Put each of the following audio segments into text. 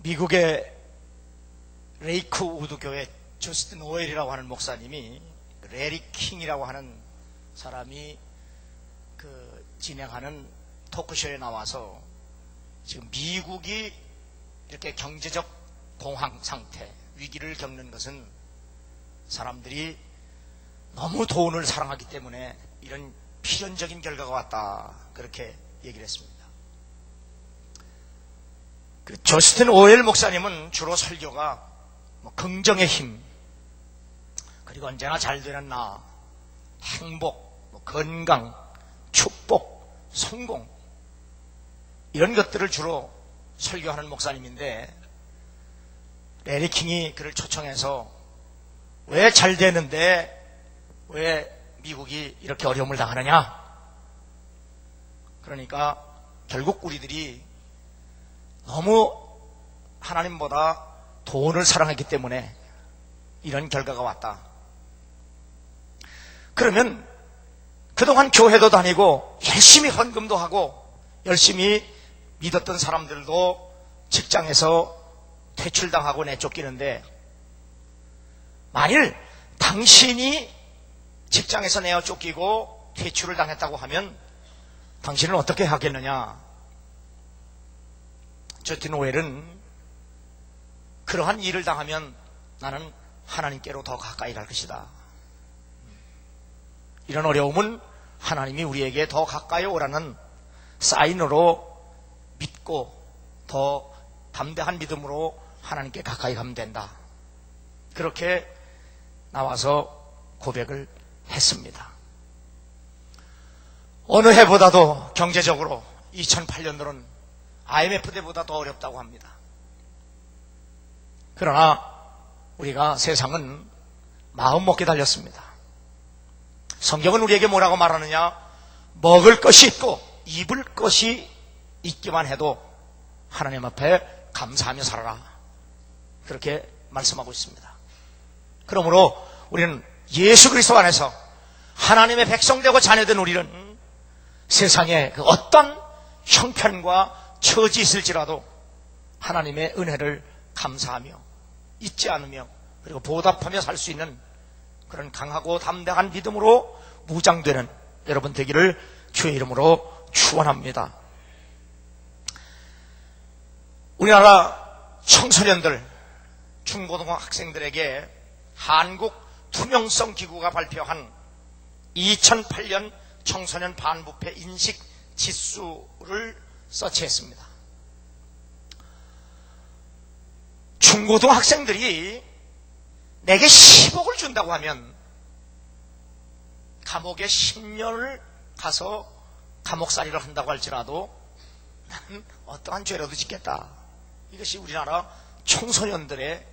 미국의 레이크우드 교회 저스틴 오웰이라고 하는 목사님이 레리 킹이라고 하는 사람이 진행하는 토크쇼에 나와서 지금 미국이 이렇게 경제적 공황 상태, 위기를 겪는 것은 사람들이 너무 돈을 사랑하기 때문에 이런 필연적인 결과가 왔다, 그렇게 얘기를 했습니다. 저스틴 오웰 목사님은 주로 설교가 긍정의 힘, 그리고 언제나 잘 되는 나, 행복, 건강, 축복, 성공, 이런 것들을 주로 설교하는 목사님인데, 레리 킹이 그를 초청해서 왜 잘 되는데 왜 미국이 이렇게 어려움을 당하느냐? 그러니까 결국 우리들이 너무 하나님보다 돈을 사랑했기 때문에 이런 결과가 왔다. 그러면 그동안 교회도 다니고 열심히 헌금도 하고 열심히 믿었던 사람들도 직장에서 퇴출당하고 내쫓기는데, 만일 당신이 직장에서 내어 쫓기고 퇴출을 당했다고 하면 당신은 어떻게 하겠느냐? 저스틴 오웰은 그러한 일을 당하면 나는 하나님께로 더 가까이 갈 것이다. 이런 어려움은 하나님이 우리에게 더 가까이 오라는 사인으로 믿고 더 담대한 믿음으로 하나님께 가까이 가면 된다. 그렇게 나와서 고백을 했습니다. 어느 해보다도 경제적으로 2008년도는 IMF 때보다 더 어렵다고 합니다. 그러나 우리가 세상은 마음 먹기 달렸습니다. 성경은 우리에게 뭐라고 말하느냐? 먹을 것이 있고 입을 것이 있기만 해도 하나님 앞에 감사하며 살아라, 그렇게 말씀하고 있습니다. 그러므로 우리는 예수 그리스도 안에서 하나님의 백성되고 자녀된 우리는 세상에 그 어떤 형편과 처지 있을지라도 하나님의 은혜를 감사하며 잊지 않으며 그리고 보답하며 살 수 있는 그런 강하고 담대한 믿음으로 무장되는 여러분 되기를 주의 이름으로 축원합니다. 우리나라 청소년들, 중고등학생들에게 한국 투명성 기구가 발표한 2008년 청소년 반부패 인식 지수를 서치했습니다. 중고등학생들이 내게 10억을 준다고 하면 감옥에 10년을 가서 감옥살이를 한다고 할지라도 나는 어떠한 죄라도 짓겠다. 이것이 우리나라 청소년들의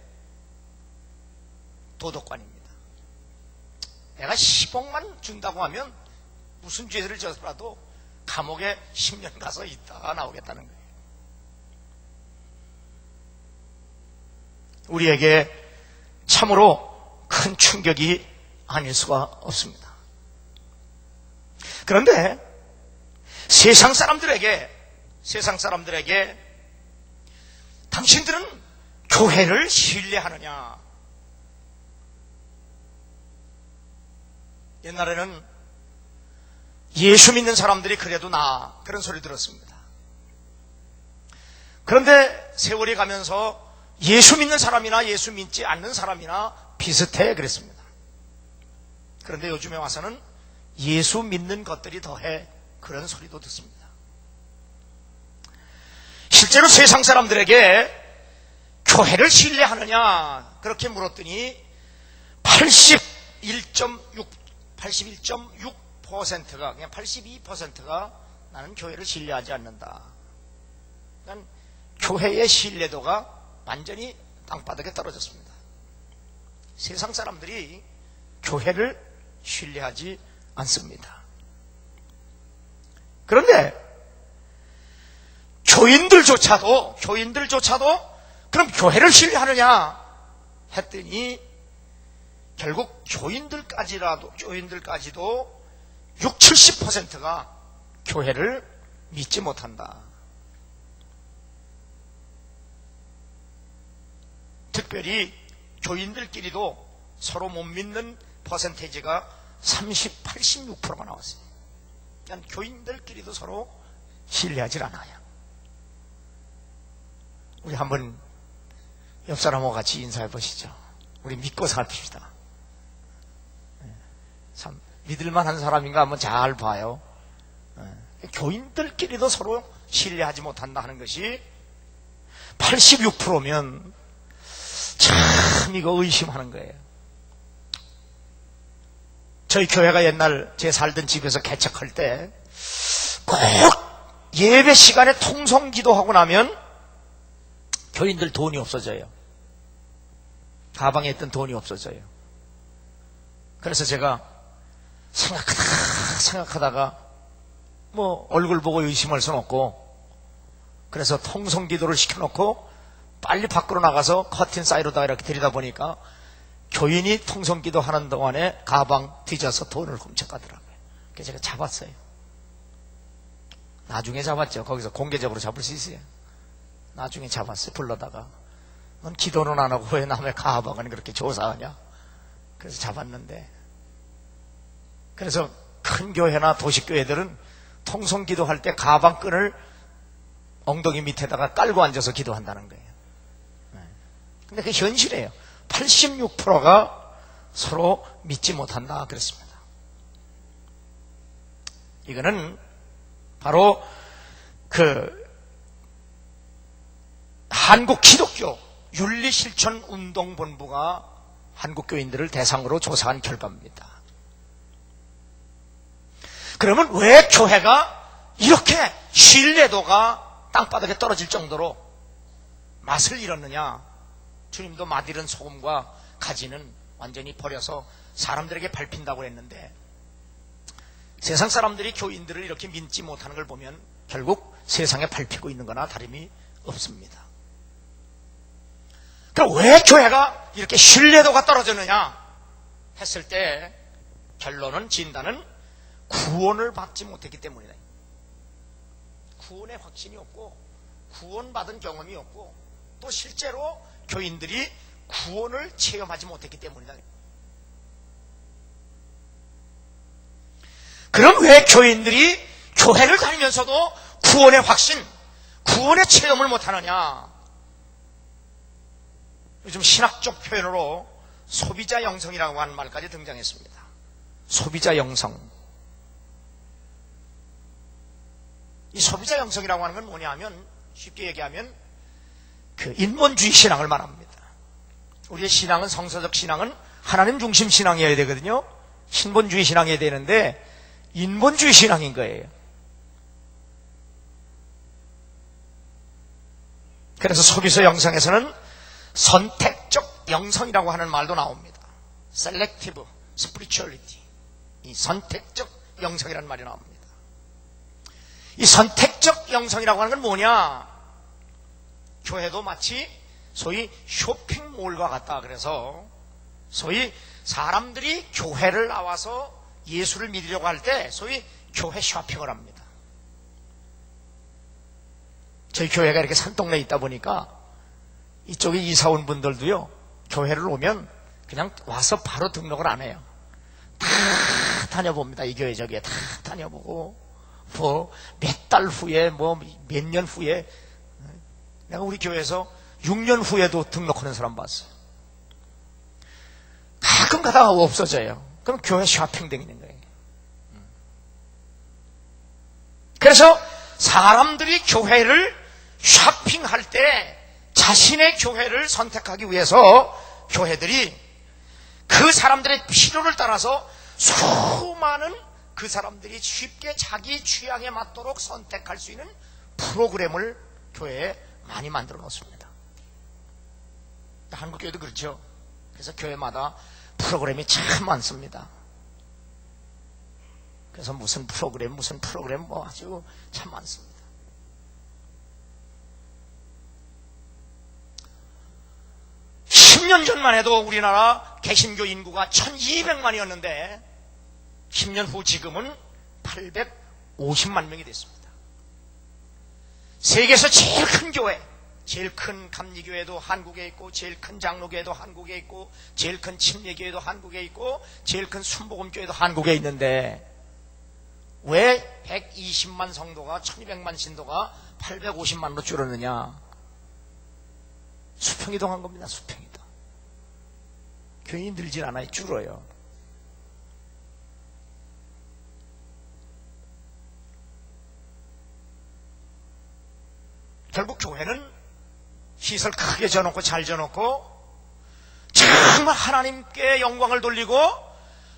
도덕관입니다. 내가 10억만 준다고 하면 무슨 죄를 져서라도 감옥에 10년 가서 있다가 나오겠다는 거예요. 우리에게 참으로 큰 충격이 아닐 수가 없습니다. 그런데 세상 사람들에게 당신들은 교회를 신뢰하느냐? 옛날에는 예수 믿는 사람들이 그래도 나아, 그런 소리 들었습니다. 그런데 세월이 가면서 예수 믿는 사람이나 예수 믿지 않는 사람이나 비슷해, 그랬습니다. 그런데 요즘에 와서는 예수 믿는 것들이 더해, 그런 소리도 듣습니다. 실제로 세상 사람들에게 교회를 신뢰하느냐 그렇게 물었더니 81.6%가 그냥 82%가 나는 교회를 신뢰하지 않는다. 그러니까 교회의 신뢰도가 완전히 땅바닥에 떨어졌습니다. 세상 사람들이 교회를 신뢰하지 않습니다. 그런데 교인들조차도 그럼 교회를 신뢰하느냐 했더니 결국 교인들까지도 60-70%가 교회를 믿지 못한다. 특별히 교인들끼리도 서로 못 믿는 퍼센테이지가 86%가 나왔어요. 그러니까 교인들끼리도 서로 신뢰하지 않아요. 우리 한번 옆 사람하고 같이 인사해 보시죠. 우리 믿고 살핍시다. 참 믿을만한 사람인가 한번 잘 봐요. 교인들끼리도 서로 신뢰하지 못한다 하는 것이 86%면 참 이거 의심하는 거예요. 저희 교회가 옛날 제 살던 집에서 개척할 때 꼭 예배 시간에 통성 기도하고 나면 교인들 돈이 없어져요. 가방에 있던 돈이 없어져요. 그래서 제가 생각하다가 뭐 얼굴 보고 의심할 수는 없고, 그래서 통성 기도를 시켜놓고 빨리 밖으로 나가서 커튼 사이로다가 이렇게 들이다 보니까 교인이 통성 기도 하는 동안에 가방 뒤져서 돈을 훔쳐가더라고요. 그래서 제가 잡았어요. 나중에 잡았죠. 거기서 공개적으로 잡을 수 있어요. 나중에 잡았어요. 불러다가 넌 기도는 안 하고 왜 남의 가방은 그렇게 조사하냐. 그래서 잡았는데, 그래서 큰 교회나 도시교회들은 통성 기도할 때 가방 끈을 엉덩이 밑에다가 깔고 앉아서 기도한다는 거예요. 근데 그게 현실이에요. 86%가 서로 믿지 못한다 그랬습니다. 이거는 바로 한국 기독교 윤리실천운동본부가 한국 교인들을 대상으로 조사한 결과입니다. 그러면 왜 교회가 이렇게 신뢰도가 땅바닥에 떨어질 정도로 맛을 잃었느냐? 주님도 맛 잃은 소금과 가지는 완전히 버려서 사람들에게 밟힌다고 했는데, 세상 사람들이 교인들을 이렇게 믿지 못하는 걸 보면 결국 세상에 밟히고 있는 거나 다름이 없습니다. 그럼 왜 교회가 이렇게 신뢰도가 떨어졌느냐 했을 때 결론은, 진단은 구원을 받지 못했기 때문이다. 구원의 확신이 없고 구원받은 경험이 없고 또 실제로 교인들이 구원을 체험하지 못했기 때문이다. 그럼 왜 교인들이 교회를 다니면서도 구원의 확신, 구원의 체험을 못하느냐? 요즘 신학적 표현으로 소비자 영성이라고 하는 말까지 등장했습니다. 소비자 영성. 이 소비자 영성이라고 하는 건 뭐냐 하면, 쉽게 얘기하면 인본주의 신앙을 말합니다. 우리의 신앙은, 성서적 신앙은 하나님 중심 신앙이어야 되거든요. 신본주의 신앙이어야 되는데 인본주의 신앙인 거예요. 그래서 소비자 영성에서는 선택적 영성이라고 하는 말도 나옵니다. Selective Spirituality. 이 선택적 영성이라는 말이 나옵니다. 이 선택적 영성이라고 하는 건 뭐냐? 교회도 마치 소위 쇼핑몰과 같다. 그래서 소위 사람들이 교회를 나와서 예수를 믿으려고 할 때 소위 교회 쇼핑을 합니다. 저희 교회가 이렇게 산동네에 있다 보니까 이쪽에 이사 온 분들도요, 교회를 오면 그냥 와서 바로 등록을 안 해요. 다 다녀봅니다. 이 교회 저기에 다 다녀보고 뭐 몇 달 후에 뭐 몇 년 후에, 내가 우리 교회에서 6년 후에도 등록하는 사람 봤어요. 가끔 가다가 없어져요. 그럼 교회 쇼핑 다니는 거예요. 그래서 사람들이 교회를 쇼핑할 때 자신의 교회를 선택하기 위해서 교회들이 그 사람들의 필요를 따라서 수많은 그 사람들이 쉽게 자기 취향에 맞도록 선택할 수 있는 프로그램을 교회에 많이 만들어 놓습니다. 한국 교회도 그렇죠. 그래서 교회마다 프로그램이 참 많습니다. 그래서 무슨 프로그램 뭐 아주 참 많습니다. (10년) 전만 해도 우리나라 개신교 인구가 1200만이었는데 10년 후 지금은 850만 명이 됐습니다. 세계에서 제일 큰 교회, 제일 큰 감리교회도 한국에 있고, 제일 큰 장로교회도 한국에 있고, 제일 큰 침례교회도 한국에 있고, 제일 큰 순복음교회도 한국에 있는데 왜 120만 성도가 1200만 신도가 850만으로 줄었느냐? 수평이동한 겁니다. 수평이동. 교인이 늘질 않아요. 줄어요. 결국 교회는 시설 크게 져놓고 잘 져놓고 정말 하나님께 영광을 돌리고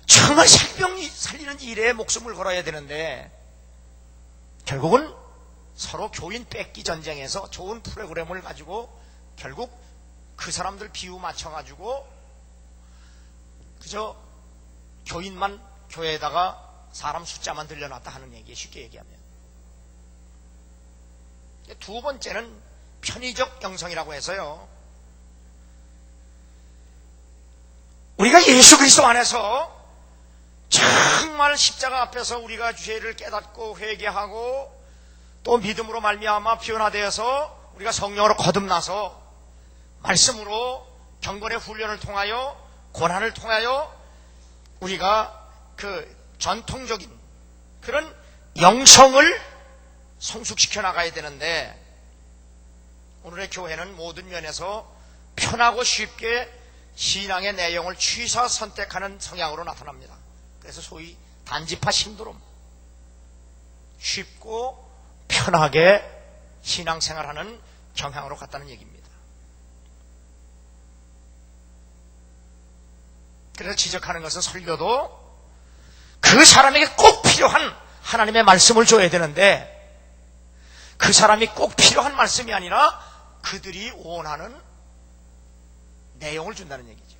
정말 생명 살리는 일에 목숨을 걸어야 되는데 결국은 서로 교인 뺏기 전쟁에서 좋은 프로그램을 가지고 결국 그 사람들 비유 맞춰가지고 그저 교인만 교회에다가 사람 숫자만 들려놨다 하는 얘기에 쉽게 얘기하면. 두 번째는 편의적 영성이라고 해서요, 우리가 예수 그리스도 안에서 정말 십자가 앞에서 우리가 죄를 깨닫고 회개하고 또 믿음으로 말미암아 변화되어서 우리가 성령으로 거듭나서 말씀으로 경건의 훈련을 통하여 고난을 통하여 우리가 그 전통적인 그런 영성을 성숙시켜 나가야 되는데 오늘의 교회는 모든 면에서 편하고 쉽게 신앙의 내용을 취사 선택하는 성향으로 나타납니다. 그래서 소위 단지파 신도롬, 쉽고 편하게 신앙생활하는 경향으로 갔다는 얘기입니다. 그래서 지적하는 것은 설교도 그 사람에게 꼭 필요한 하나님의 말씀을 줘야 되는데 그 사람이 꼭 필요한 말씀이 아니라 그들이 원하는 내용을 준다는 얘기죠.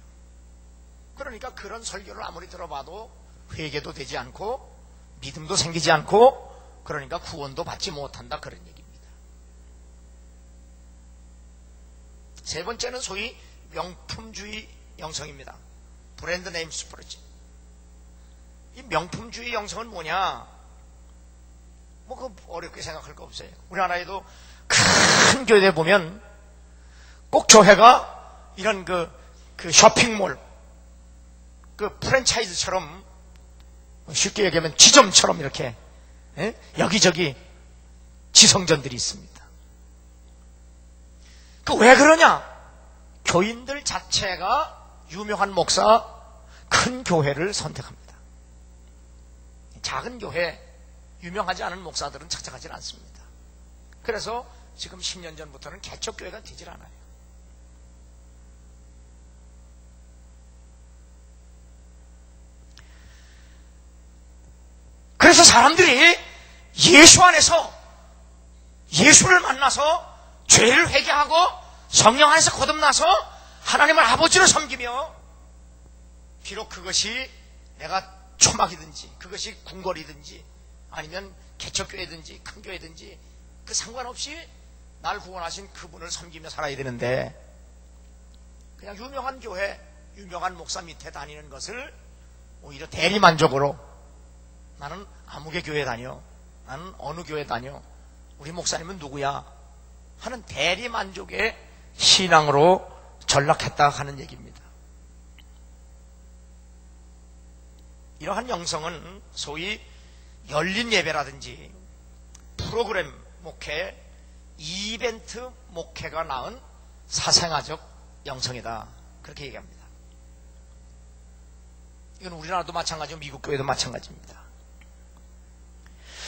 그러니까 그런 설교를 아무리 들어봐도 회개도 되지 않고 믿음도 생기지 않고 그러니까 구원도 받지 못한다 그런 얘기입니다. 세 번째는 소위 명품주의 영성입니다. 브랜드 네임 스프레지. 이 명품주의 영성은 뭐냐? 그 어렵게 생각할 거 없어요. 우리나라에도 큰 교회에 보면 꼭 교회가 이런 그 쇼핑몰, 그 프랜차이즈처럼 쉽게 얘기하면 지점처럼 이렇게 여기저기 지성전들이 있습니다. 그 왜 그러냐? 교인들 자체가 유명한 목사, 큰 교회를 선택합니다. 작은 교회, 유명하지 않은 목사들은 찾아가질 않습니다. 그래서 지금 10년 전부터는 개척교회가 되질 않아요. 그래서 사람들이 예수 안에서 예수를 만나서 죄를 회개하고 성령 안에서 거듭나서 하나님을 아버지로 섬기며 비록 그것이 내가 초막이든지 그것이 궁궐이든지 아니면 개척교회든지 큰 교회든지 그 상관없이 날 구원하신 그분을 섬기며 살아야 되는데 그냥 유명한 교회, 유명한 목사 밑에 다니는 것을 오히려 대리만족으로 나는 아무개 교회 다녀, 나는 어느 교회 다녀, 우리 목사님은 누구야 하는 대리만족의 신앙으로 전락했다 하는 얘기입니다. 이러한 영성은 소위 열린 예배라든지 프로그램 목회, 이벤트 목회가 낳은 사생아적 영성이다 그렇게 얘기합니다. 이건 우리나라도 마찬가지고 미국 교회도 마찬가지입니다.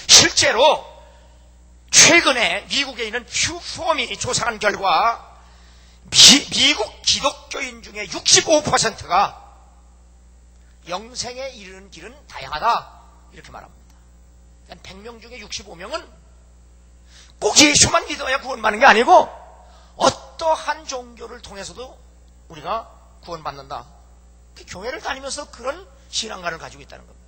실제로 최근에 미국에 있는 퓨 포럼이 조사한 결과 미국 기독교인 중에 65%가 영생에 이르는 길은 다양하다 이렇게 말합니다. 100명 중에 65명은 꼭 예수만 믿어야 구원받는 게 아니고 어떠한 종교를 통해서도 우리가 구원받는다. 교회를 다니면서 그런 신앙관을 가지고 있다는 겁니다.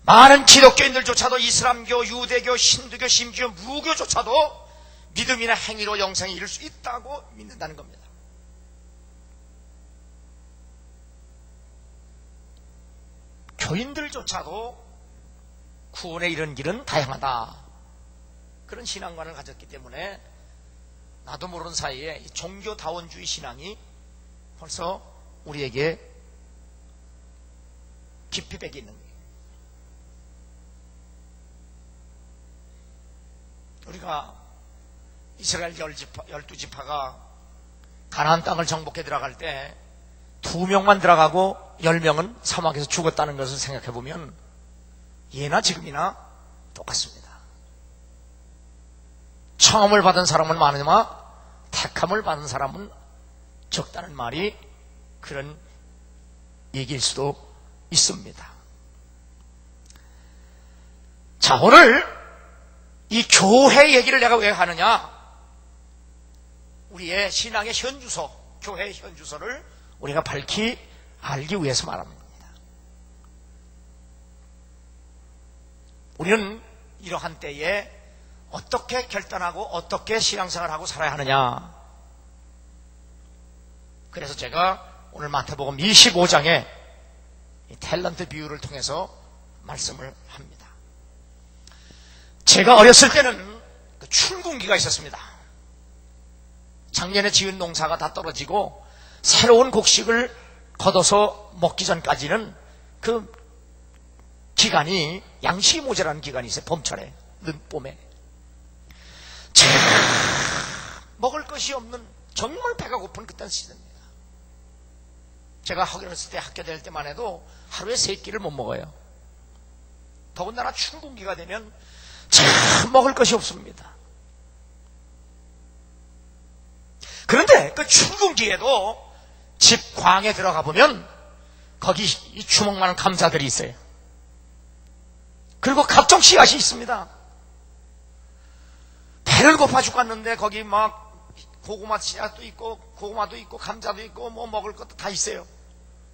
많은 기독교인들조차도 이슬람교, 유대교, 힌두교, 심지어 무교조차도 믿음이나 행위로 영생에 이를 수 있다고 믿는다는 겁니다. 교인들조차도 구원에 이른 길은 다양하다 그런 신앙관을 가졌기 때문에 나도 모르는 사이에 이 종교다원주의 신앙이 벌써 우리에게 깊이 배겨 있는 거예요. 우리가 이스라엘 12지파가 가나안 땅을 정복해 들어갈 때 2명만 들어가고 10명은 사막에서 죽었다는 것을 생각해 보면 예나 지금이나 똑같습니다. 청함을 받은 사람은 많으나 택함을 받은 사람은 적다는 말이 그런 얘기일 수도 있습니다. 자, 오늘 이 교회 얘기를 내가 왜 하느냐? 우리의 신앙의 현주소, 교회의 현주소를 우리가 밝히 알기 위해서 말하는 겁니다. 우리는 이러한 때에 어떻게 결단하고 어떻게 신앙생활하고 살아야 하느냐? 그래서 제가 오늘 마태복음 25장에 탤런트 비유를 통해서 말씀을 합니다. 제가 어렸을 때는 춘궁기가 있었습니다. 작년에 지은 농사가 다 떨어지고 새로운 곡식을 걷어서 먹기 전까지는 그 기간이 양식이 모자라는 기간이 있어요. 봄철에, 늦봄에. 먹을 것이 없는 정말 배가 고픈 그딴 시즌입니다. 제가 어렸을 때 학교 다닐 때만 해도 하루에 3끼를 못 먹어요. 더군다나 춘궁기가 되면 참 먹을 것이 없습니다. 그런데 그 춘궁기에도 집 광에 들어가 보면 거기 이 주먹 많은 감자들이 있어요. 그리고 각종 씨앗이 있습니다. 배를 고파 죽겠는데 거기 막 고구마 씨앗도 있고 고구마도 있고 감자도 있고 뭐 먹을 것도 다 있어요.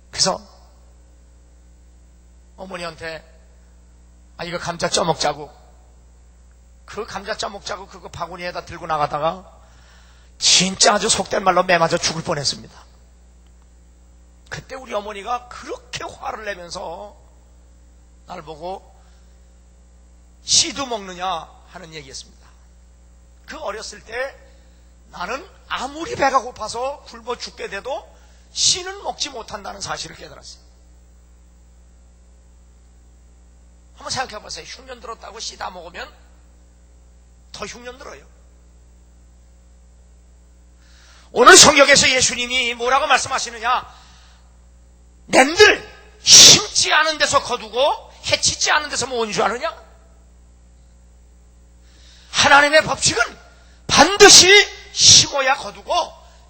그래서 어머니한테 이거 감자 쪄먹자고, 그 감자 쪄먹자고 그거 바구니에다 들고 나가다가 진짜 아주 속된 말로 매 맞아 죽을 뻔했습니다. 그때 우리 어머니가 그렇게 화를 내면서 날 보고 씨도 먹느냐 하는 얘기였습니다. 그 어렸을 때 나는 아무리 배가 고파서 굶어 죽게 돼도 씨는 먹지 못한다는 사실을 깨달았어요. 한번 생각해 보세요. 흉년 들었다고 씨 다 먹으면 더 흉년 들어요. 오늘 성경에서 예수님이 뭐라고 말씀하시느냐? 낸들 심지 않은 데서 거두고 해치지 않은 데서 모은 줄 아느냐? 하나님의 법칙은 반드시 심어야 거두고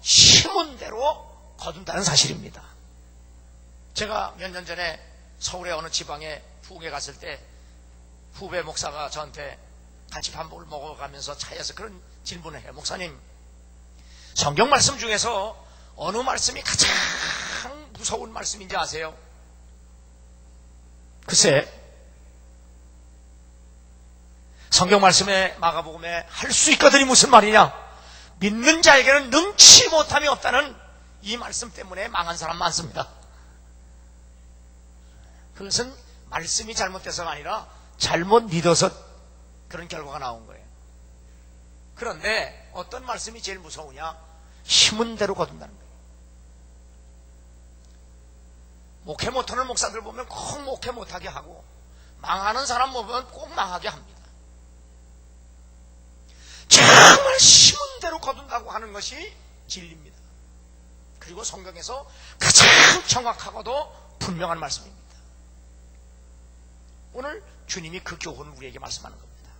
심은 대로 거둔다는 사실입니다. 제가 몇 년 전에 서울의 어느 지방에 부흥회 갔을 때 후배 목사가 저한테 같이 밥을 먹어가면서 차에서 그런 질문을 해요. 목사님, 성경 말씀 중에서 어느 말씀이 가장 무서운 말씀인지 아세요? 글쎄, 성경 말씀에 마가복음에 할 수 있거든이 무슨 말이냐? 믿는 자에게는 능치 못함이 없다는 이 말씀 때문에 망한 사람 많습니다. 그것은 말씀이 잘못돼서가 아니라 잘못 믿어서 그런 결과가 나온 거예요. 그런데 어떤 말씀이 제일 무서우냐? 심은 대로 거둔다는 거예요. 목회 못하는 목사들 보면 꼭 목회 못하게 하고 망하는 사람 보면 꼭 망하게 합니다. 정말 심은 대로 거둔다고 하는 것이 진리입니다. 그리고 성경에서 가장 정확하고도 분명한 말씀입니다. 오늘 주님이 그 교훈을 우리에게 말씀하는 겁니다.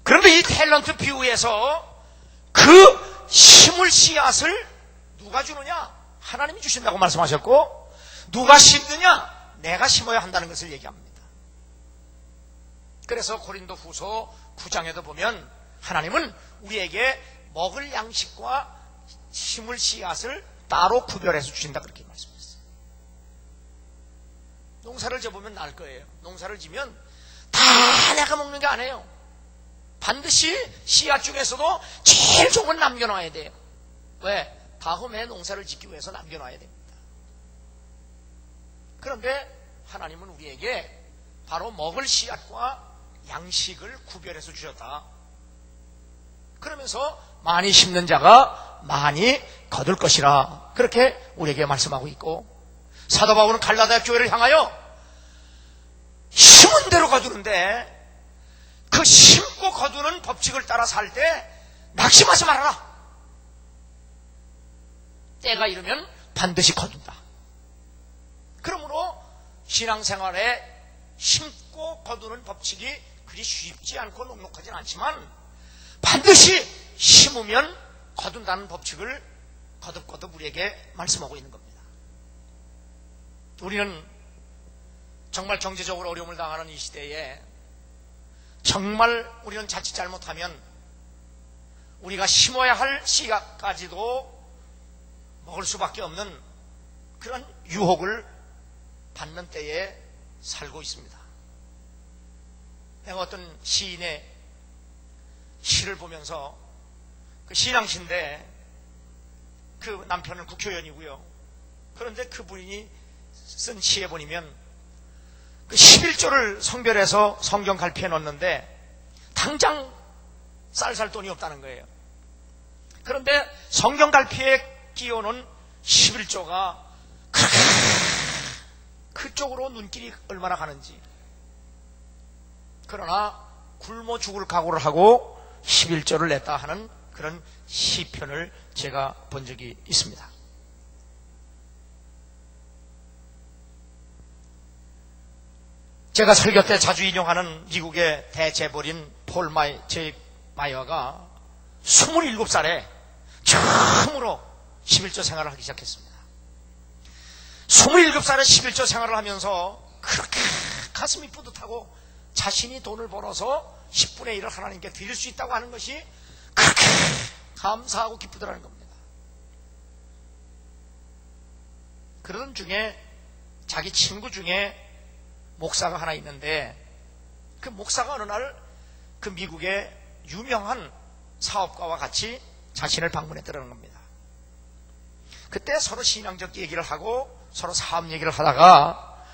그런데 이 탤런트 비유에서 그 심을 씨앗을 누가 주느냐? 하나님이 주신다고 말씀하셨고, 누가 심느냐? 내가 심어야 한다는 것을 얘기합니다. 그래서 고린도 후서 9장에도 보면 하나님은 우리에게 먹을 양식과 심을 씨앗을 따로 구별해서 주신다 그렇게 말씀했어요. 농사를 져보면 날 거예요. 농사를 지면 다 내가 먹는 게 아니에요. 반드시 씨앗 중에서도 제일 좋은 건 남겨놔야 돼요. 왜? 다음에 농사를 짓기 위해서 남겨놔야 됩니다. 그런데 하나님은 우리에게 바로 먹을 씨앗과 양식을 구별해서 주셨다. 그러면서 많이 심는 자가 많이 거둘 것이라 그렇게 우리에게 말씀하고 있고, 사도 바울은 갈라디아 교회를 향하여 심은 대로 거두는데 그 심고 거두는 법칙을 따라 살 때 낙심하지 말아라. 때가 이르면 반드시 거둔다. 그러므로 신앙생활에 심고 거두는 법칙이 그리 쉽지 않고 녹록하진 않지만 반드시 심으면 거둔다는 법칙을 거듭거듭 우리에게 말씀하고 있는 겁니다. 우리는 정말 경제적으로 어려움을 당하는 이 시대에 정말 우리는 자칫 잘못하면 우리가 심어야 할 씨앗까지도 먹을 수밖에 없는 그런 유혹을 받는 때에 살고 있습니다. 내가 어떤 시인의 시를 보면서, 그 신앙시인데 그 남편은 국회의원이고요. 그런데 그분이 쓴 시에 보면 그 11조를 성별해서 성경 갈피에 넣었는데 당장 쌀 돈이 없다는 거예요. 그런데 성경 갈피에 끼워놓은 11조가 그쪽으로 눈길이 얼마나 가는지. 그러나 굶어 죽을 각오를 하고 11조를 냈다 하는 그런 시편을 제가 본 적이 있습니다. 제가 설교 때 자주 인용하는 미국의 대재벌인 폴 마이어가 27살에 처음으로 11조 생활을 하기 시작했습니다. 27살에 11조 생활을 하면서 그렇게 가슴이 뿌듯하고 자신이 돈을 벌어서 10분의 1을 하나님께 드릴 수 있다고 하는 것이 그렇게 감사하고 기쁘더라는 겁니다. 그러던 중에 자기 친구 중에 목사가 하나 있는데, 그 목사가 어느 날 그 미국의 유명한 사업가와 같이 자신을 방문했다는 겁니다. 그때 서로 신앙적 얘기를 하고 서로 사업 얘기를 하다가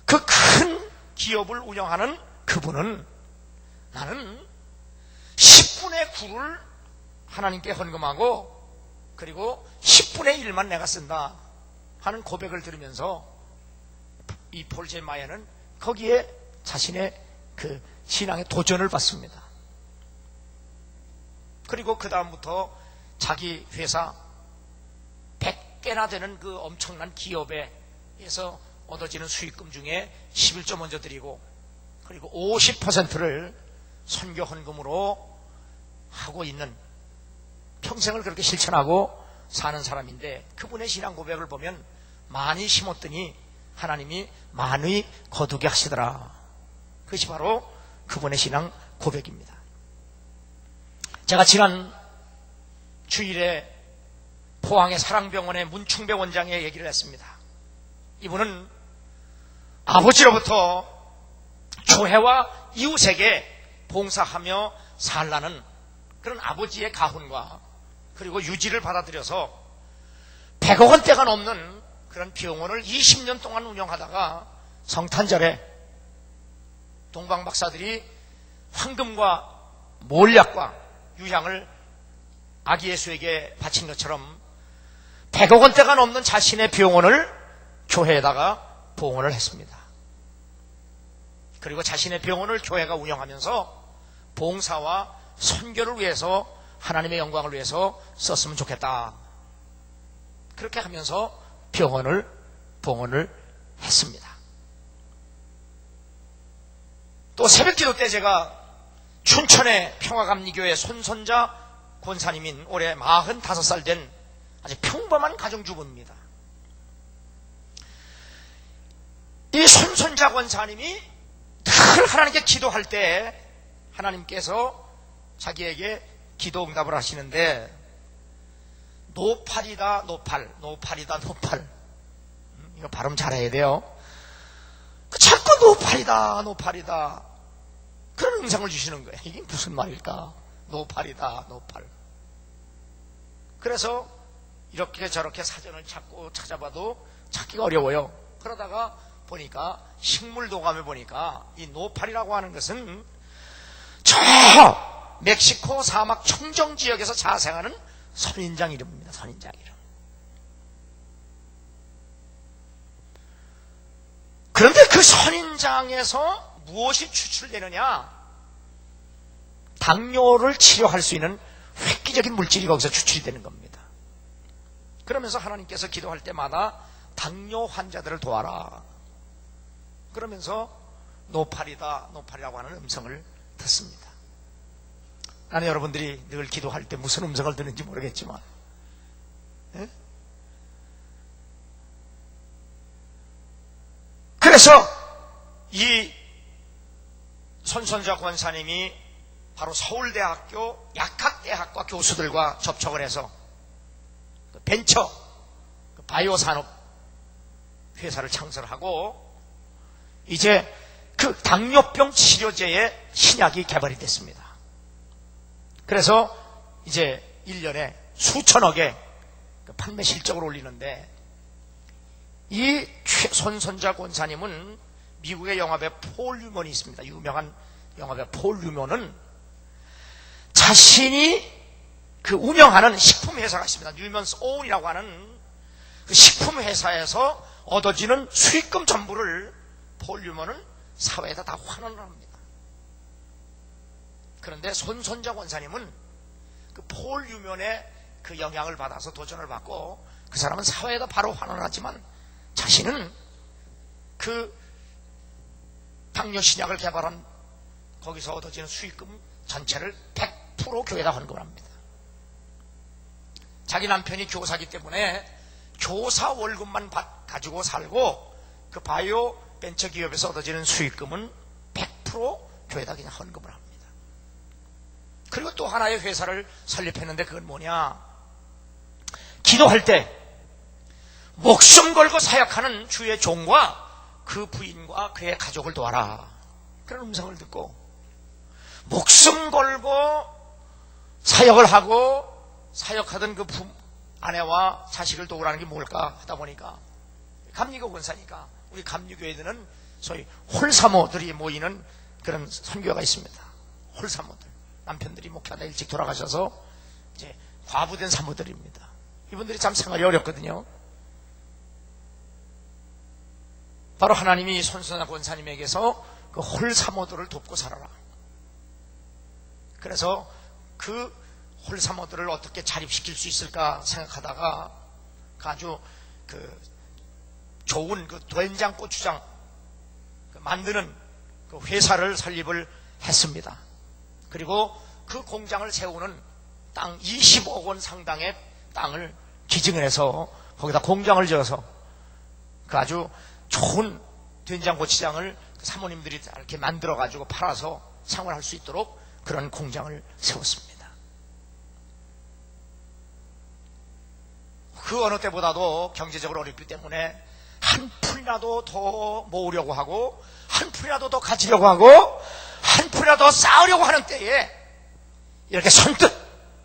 그 큰 기업을 운영하는 그분은 나는 10분의 9를 하나님께 헌금하고 그리고 10분의 1만 내가 쓴다 하는 고백을 들으면서 이 폴 제 마이어는 거기에 자신의 그 신앙의 도전을 받습니다. 그리고 그 다음부터 자기 회사 100개나 되는 그 엄청난 기업에서 얻어지는 수익금 중에 11조 먼저 드리고 그리고 50%를 선교 헌금으로 하고 있는, 평생을 그렇게 실천하고 사는 사람인데, 그분의 신앙 고백을 보면 많이 심었더니 하나님이 많이 거두게 하시더라. 그것이 바로 그분의 신앙 고백입니다. 제가 지난 주일에 포항의 사랑병원의 문충배 원장의 얘기를 했습니다. 이분은 아버지로부터 교회와 이웃에게 봉사하며 살라는 그런 아버지의 가훈과 그리고 유지를 받아들여서 100억 원대가 넘는 그런 병원을 20년 동안 운영하다가 성탄절에 동방 박사들이 황금과 몰약과 유향을 아기 예수에게 바친 것처럼 100억 원대가 넘는 자신의 병원을 교회에다가 봉헌을 했습니다. 그리고 자신의 병원을 교회가 운영하면서 봉사와 선교를 위해서 하나님의 영광을 위해서 썼으면 좋겠다. 그렇게 하면서 병원을 봉헌을 했습니다. 또 새벽기도 때 제가 춘천의 평화감리교회 손선자 권사님인 올해 45살 된 아주 평범한 가정주부입니다. 이 손선자 권사님이 늘 하나님께 기도할 때 하나님께서 자기에게 기도 응답을 하시는데, 노팔이다 노팔, 노팔이다 노팔, 이거 발음 잘해야 돼요. 자꾸 노팔이다 노팔이다 그런 음성을 주시는 거예요. 이게 무슨 말일까? 노팔이다 노팔. 그래서 이렇게 저렇게 사전을 찾고 찾아봐도 찾기가 어려워요. 그러다가 보니까 식물도감에 보니까 이 노팔이라고 하는 것은 멕시코 사막 청정 지역에서 자생하는 선인장 이름입니다. 선인장 이름. 그런데 그 선인장에서 무엇이 추출되느냐? 당뇨를 치료할 수 있는 획기적인 물질이 거기서 추출이 되는 겁니다. 그러면서 하나님께서 기도할 때마다 당뇨 환자들을 도와라. 그러면서 노팔이다, 노팔이라고 하는 음성을 듣습니다. 나는 여러분들이 늘 기도할 때 무슨 음성을 듣는지 모르겠지만, 예? 그래서 이 손선자 권사님이 바로 서울대학교 약학대학과 교수들과 접촉을 해서 벤처 바이오 산업 회사를 창설하고 이제 그 당뇨병 치료제의 신약이 개발이 됐습니다. 그래서 이제 1년에 수천억의 판매 실적을 올리는데, 이 손선자 권사님은 미국의 영화배 폴 뉴먼이 있습니다. 유명한 영화배 폴 뉴먼은 자신이 그 운영하는 식품회사가 있습니다. 뉴먼스 오운이라고 하는 그 식품회사에서 얻어지는 수익금 전부를 폴 뉴먼은 사회에다 다 환원을 합니다. 그런데 손선자 권사님은 그 폴 뉴먼의 그 영향을 받아서 도전을 받고, 그 사람은 사회에다 바로 환원하지만 자신은 그 당뇨 신약을 개발한 거기서 얻어지는 수익금 전체를 100% 교회에다 헌금을 합니다. 자기 남편이 교사기 때문에 교사 월급만 가지고 살고, 그 바이오 벤처 기업에서 얻어지는 수익금은 100% 교회에다 그냥 헌금을 합니다. 그리고 또 하나의 회사를 설립했는데, 그건 뭐냐? 기도할 때 목숨 걸고 사역하는 주의 종과 그 부인과 그의 가족을 도와라. 그런 음성을 듣고 목숨 걸고 사역을 하고 사역하던 그 아내와 자식을 도우라는 게 뭘까 하다 보니까 감리교 권사니까 우리 감리교회들은 소위 홀사모들이 모이는 그런 선교회가 있습니다. 홀사모들, 남편들이 목회하다 일찍 돌아가셔서 이제 과부된 사모들입니다. 이분들이 참 생활이 어렵거든요. 바로 하나님이 손선자 권사님에게서 그 홀사모들을 돕고 살아라. 그래서 그 홀사모들을 어떻게 자립시킬 수 있을까 생각하다가 아주 그 좋은 그 된장 고추장 만드는 그 회사를 설립을 했습니다. 그리고 그 공장을 세우는 땅 20억 원 상당의 땅을 기증을 해서 거기다 공장을 지어서 그 아주 좋은 된장 고추장을 사모님들이 이렇게 만들어 가지고 팔아서 생활할 수 있도록 그런 공장을 세웠습니다. 그 어느 때보다도 경제적으로 어렵기 때문에 한 푼이라도 더 모으려고 하고, 한 푼이라도 더 가지려고 하고, 한 푼이라도 더 쌓으려고 하는 때에 이렇게 선뜻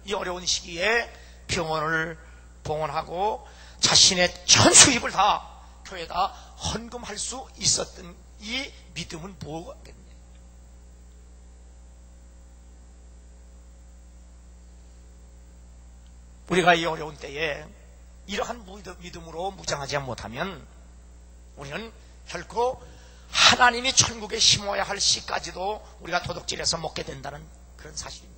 이 어려운 시기에 병원을 봉헌하고 자신의 전 수입을 다 교회에다 헌금할 수 있었던 이 믿음은 뭐겠냐? 우리가 이 어려운 때에 이러한 믿음으로 무장하지 못하면 우리는 결코 하나님이 천국에 심어야 할 씨까지도 우리가 도둑질해서 먹게 된다는 그런 사실입니다.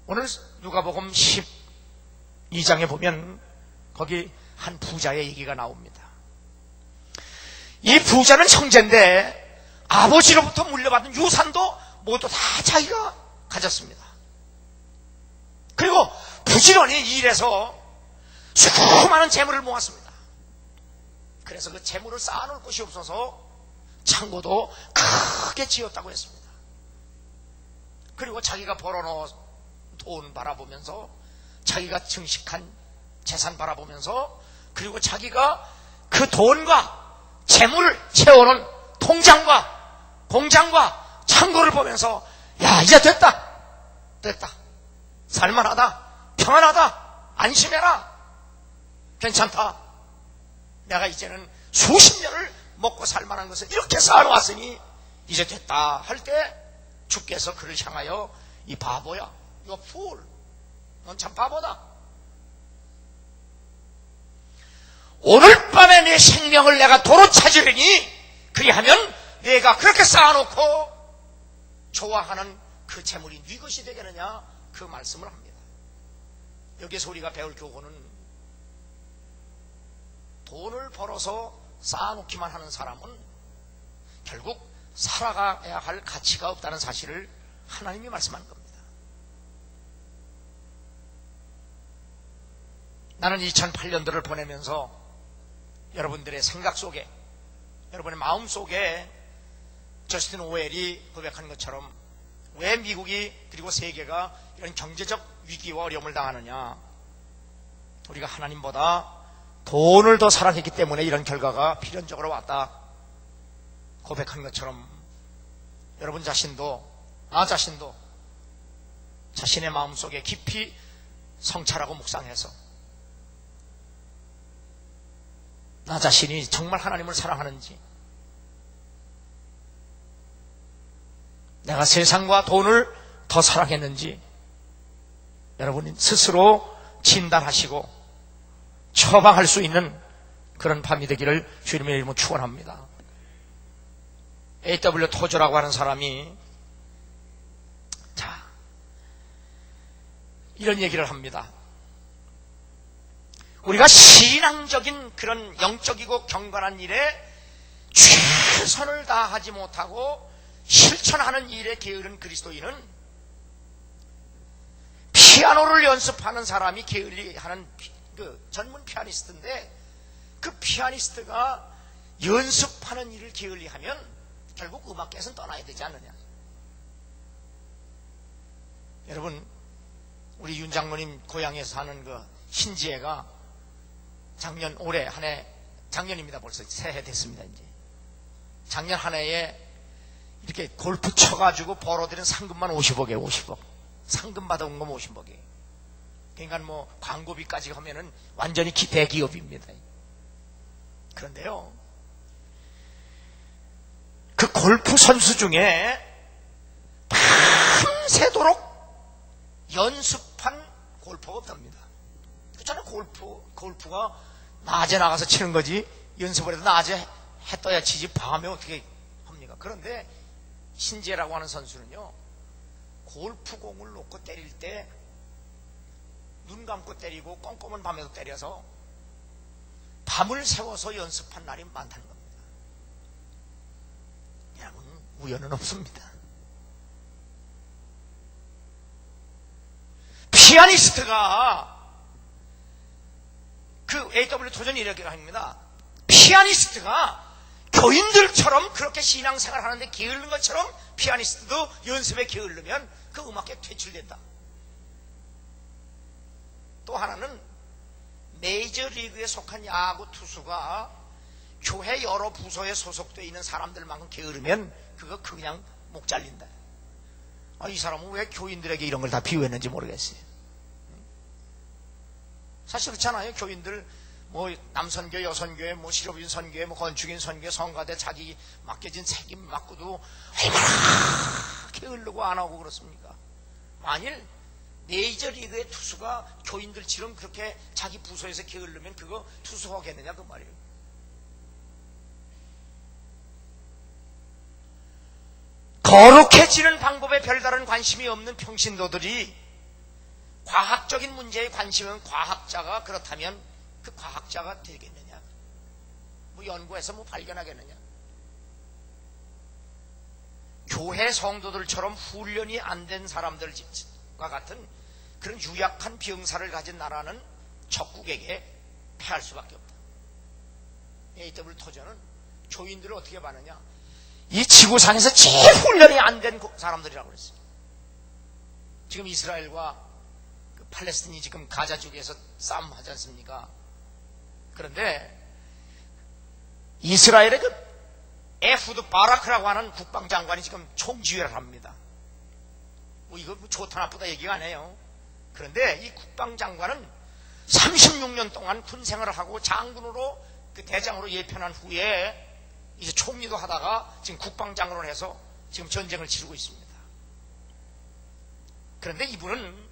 오늘 누가복음 12장에 보면 거기 한 부자의 얘기가 나옵니다. 이 부자는 형제인데 아버지로부터 물려받은 유산도 모두 다 자기가 가졌습니다. 그리고 부지런히 일해서 수많은 재물을 모았습니다. 그래서 그 재물을 쌓아놓을 곳이 없어서 창고도 크게 지었다고 했습니다. 그리고 자기가 벌어놓은 돈 바라보면서, 자기가 증식한 재산 바라보면서, 그리고 자기가 그 돈과 재물을 채워놓은 통장과 공장과 창고를 보면서, 야, 이제 됐다, 살만하다, 평안하다, 안심해라, 괜찮다, 내가 이제는 수십 년을 먹고 살만한 것을 이렇게 쌓아놓았으니 이제 됐다 할 때 주께서 그를 향하여 이 바보야, 이거 fool, 넌 참 바보다. 오늘 밤에 내 생명을 내가 도로 찾으려니 그리하면 내가 그렇게 쌓아놓고 좋아하는 그 재물이 네 것이 되겠느냐, 그 말씀을 합니다. 여기서 우리가 배울 교훈은 돈을 벌어서 쌓아놓기만 하는 사람은 결국 살아가야 할 가치가 없다는 사실을 하나님이 말씀하는 겁니다. 나는 2008년도를 보내면서 여러분들의 생각 속에, 여러분의 마음 속에 저스틴 오웰이 고백한 것처럼 왜 미국이 그리고 세계가 이런 경제적 위기와 어려움을 당하느냐, 우리가 하나님보다 돈을 더 사랑했기 때문에 이런 결과가 필연적으로 왔다 고백한 것처럼 여러분 자신도, 나 자신도 자신의 마음속에 깊이 성찰하고 묵상해서 나 자신이 정말 하나님을 사랑하는지, 내가 세상과 돈을 더 사랑했는지 여러분 스스로 진단하시고 처방할 수 있는 그런 밤이 되기를 주님의 이름으로 축원합니다. A.W. 토저라고 하는 사람이 이런 얘기를 합니다. 우리가 신앙적인 그런 영적이고 경건한 일에 최선을 다하지 못하고 실천하는 일에 게으른 그리스도인은 피아노를 연습하는 사람이 게을리하는 그 전문 피아니스트인데, 그 피아니스트가 연습하는 일을 게을리하면 결국 음악계에서는 떠나야 되지 않느냐. 여러분, 우리 윤 장로님 고향에서 사는 그 신지혜가 작년 올해 한 해, 작년입니다. 벌써 새해 됐습니다. 이제 작년 한 해에 이렇게 골프 쳐가지고 벌어들인 상금만 50억이에요. 50억. 상금 받아온 거 50억이에요. 그러니까 뭐 광고비까지 하면은 완전히 대기업입니다. 그런데요, 그 골프 선수 중에 밤새도록 연습한 골퍼가 없답니다. 그렇잖아요. 골프가 낮에 나가서 치는 거지, 연습을 해도 낮에 해 떠야 치지 밤에 어떻게 합니까? 그런데 신재라고 하는 선수는요, 골프공을 놓고 때릴 때 눈 감고 때리고 껌껌한 밤에도 때려서 밤을 새워서 연습한 날이 많다는 겁니다. 여러분, 우연은 없습니다. 피아니스트가 그 A.W. 토전이 이렇게 합니다. 피아니스트가 교인들처럼 그렇게 신앙생활 하는데 게으른 것처럼 피아니스트도 연습에 게으르면 그 음악계 퇴출된다. 또 하나는 메이저리그에 속한 야구 투수가 교회 여러 부서에 소속되어 있는 사람들만큼 게으르면 그거 그냥 목 잘린다. 이 사람은 왜 교인들에게 이런 걸 다 비유했는지 모르겠어요. 사실 그렇잖아요. 교인들 뭐 남선교, 여선교회, 뭐 실업인 선교회, 뭐 건축인 선교회, 성가대 자기 맡겨진 책임 맡고도 얼마나 게으르고 안 하고 그렇습니까? 만일 메이저리그의 투수가 교인들처럼 그렇게 자기 부서에서 게으르면 그거 투수하겠느냐 그 말이에요. 거룩해지는 방법에 별다른 관심이 없는 평신도들이 과학적인 문제에 관심은 과학자가 그렇다면 그 과학자가 되겠느냐? 뭐 연구해서 뭐 발견하겠느냐? 교회 성도들처럼 훈련이 안 된 사람들과 같은 그런 유약한 병사를 가진 나라는 적국에게 패할 수밖에 없다. A.W. 토저는 교인들을 어떻게 봤느냐? 이 지구상에서 제일 훈련이 안 된 사람들이라고 그랬어요. 지금 이스라엘과 그 팔레스틴이 지금 가자 지구에서 싸움하지 않습니까? 그런데 이스라엘의 그 에후드 바라크라고 하는 국방장관이 지금 총지휘를 합니다. 뭐 이거 뭐 좋다 나쁘다 얘기가 안 해요. 그런데 이 국방장관은 36년 동안 군생활을 하고 장군으로 그 대장으로 예편한 후에 이제 총리도 하다가 지금 국방장관을 해서 지금 전쟁을 치르고 있습니다. 그런데 이분은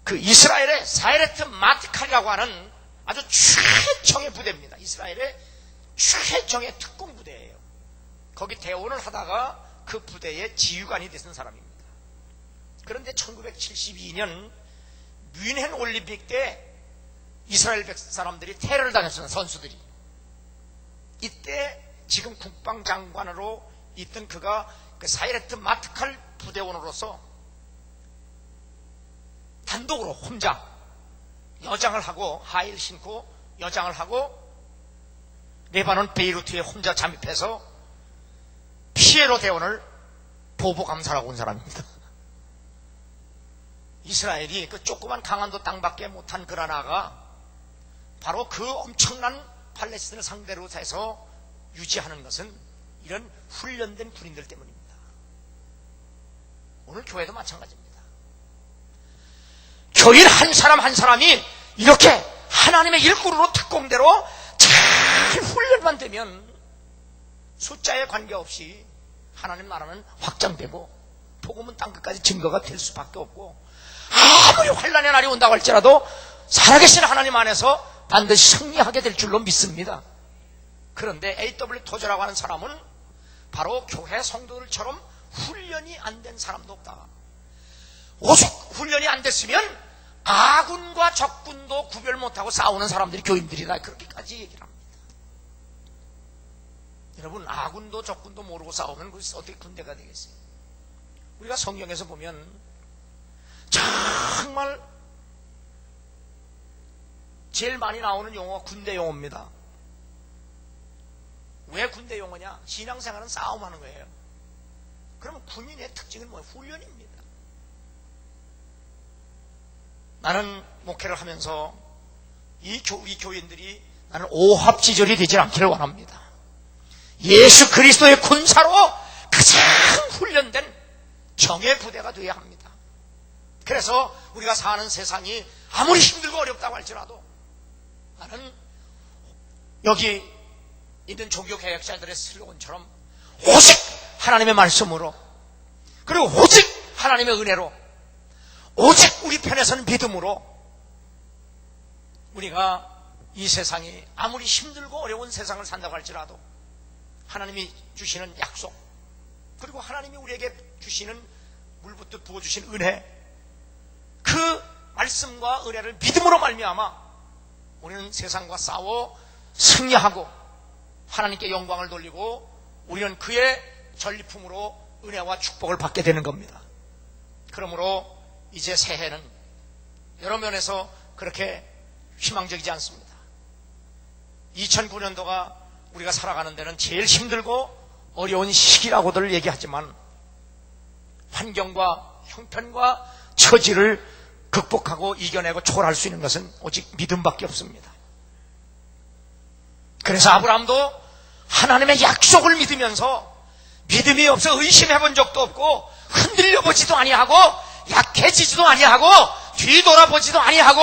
그 이스라엘의 사헤레트 마트칼이라고 하는 아주 최정의 부대입니다. 이스라엘의 최정의 특공 부대예요. 거기 대원을 하다가 그 부대의 지휘관이 되신 사람입니다. 그런데 1972년 뮌헨 올림픽 때 이스라엘 사람들이 테러를 당했어요. 선수들이. 이때 지금 국방장관으로 있던 그가 그 사헤레트 마트칼 부대원으로서 단독으로 혼자 여장을 하고 하의를 신고 여장을 하고 레바논 베이루트에 혼자 잠입해서 피에로 대원을 보복감사하고 온 사람입니다. 이스라엘이 그 조그만 강한도 땅밖에 못한 그라나가 바로 그 엄청난 팔레스틴을 상대로 해서 유지하는 것은 이런 훈련된 군인들 때문입니다. 오늘 교회도 마찬가지입니다. 교인 한 사람 한 사람이 이렇게 하나님의 일꾼으로 특공대로 잘 훈련만 되면 숫자에 관계없이 하나님 나라는 확장되고 복음은 땅끝까지 증거가 될 수밖에 없고 아무리 환난의 날이 온다고 할지라도 살아계신 하나님 안에서 반드시 승리하게 될 줄로 믿습니다. 그런데 A.W. 토저라고 하는 사람은 바로 교회 성도들처럼 훈련이 안 된 사람도 없다. 오죽 훈련이 안 됐으면 아군과 적군도 구별 못하고 싸우는 사람들이 교인들이다. 그렇게까지 얘기를 합니다. 여러분, 아군도 적군도 모르고 싸우면 그것이 어떻게 군대가 되겠어요? 우리가 성경에서 보면 정말 제일 많이 나오는 용어가 군대 용어입니다. 왜 군대 용어냐? 신앙생활은 싸움하는 거예요. 그러면 군인의 특징은 뭐예요? 훈련입니다. 나는 목회를 하면서 이 교인들이 나는 오합지졸이 되지 않기를 원합니다. 예수 그리스도의 군사로 가장 훈련된 정예 부대가 되어야 합니다. 그래서 우리가 사는 세상이 아무리 힘들고 어렵다고 할지라도 나는 여기 있는 종교개혁자들의 슬로건처럼 오직 하나님의 말씀으로 그리고 오직 하나님의 은혜로 오직 우리 편에서는 믿음으로 우리가 이 세상이 아무리 힘들고 어려운 세상을 산다고 할지라도 하나님이 주시는 약속 그리고 하나님이 우리에게 주시는 물붓듯 부어주신 은혜 그 말씀과 은혜를 믿음으로 말미암아 우리는 세상과 싸워 승리하고 하나님께 영광을 돌리고 우리는 그의 전리품으로 은혜와 축복을 받게 되는 겁니다. 그러므로 이제 새해는 여러 면에서 그렇게 희망적이지 않습니다. 2009년도가 우리가 살아가는 데는 제일 힘들고 어려운 시기라고들 얘기하지만 환경과 형편과 처지를 극복하고 이겨내고 초월할 수 있는 것은 오직 믿음밖에 없습니다. 그래서 아브라함도 하나님의 약속을 믿으면서 믿음이 없어 의심해 본 적도 없고 흔들려 보지도 아니하고 약해지지도 아니하고 뒤돌아보지도 아니하고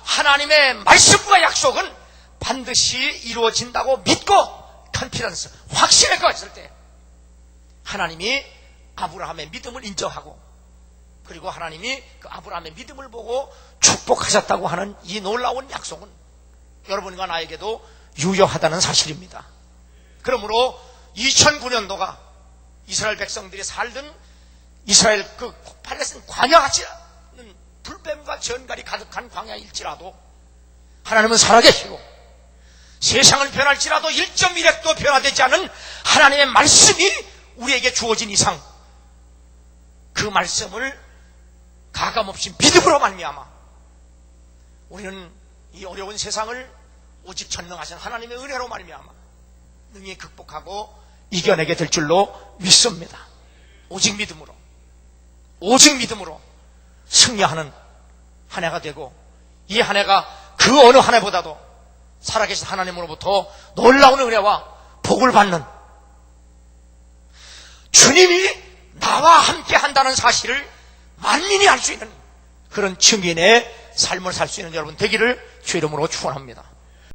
하나님의 말씀과 약속은 반드시 이루어진다고 믿고 컨피던스 확신을 가졌을 때 하나님이 아브라함의 믿음을 인정하고 그리고 하나님이 그 아브라함의 믿음을 보고 축복하셨다고 하는 이 놀라운 약속은 여러분과 나에게도 유효하다는 사실입니다. 그러므로 2009년도가 이스라엘 백성들이 살던 이스라엘 그 팔레스틴 광야같이 불뱀과 전갈이 가득한 광야일지라도 하나님은 살아계시고 세상은 변할지라도 1.1핵도 변화되지 않은 하나님의 말씀이 우리에게 주어진 이상 그 말씀을 가감없이 믿음으로 말미암아 우리는 이 어려운 세상을 오직 전능하신 하나님의 은혜로 말미암아 능히 극복하고 이겨내게 될 줄로 믿습니다. 오직 믿음으로 승리하는 한 해가 되고 이 한 해가 그 어느 한 해보다도 살아계신 하나님으로부터 놀라운 은혜와 복을 받는 주님이 나와 함께 한다는 사실을 만민이 알 수 있는 그런 증인의 삶을 살 수 있는 여러분 되기를 주 이름으로 축원합니다.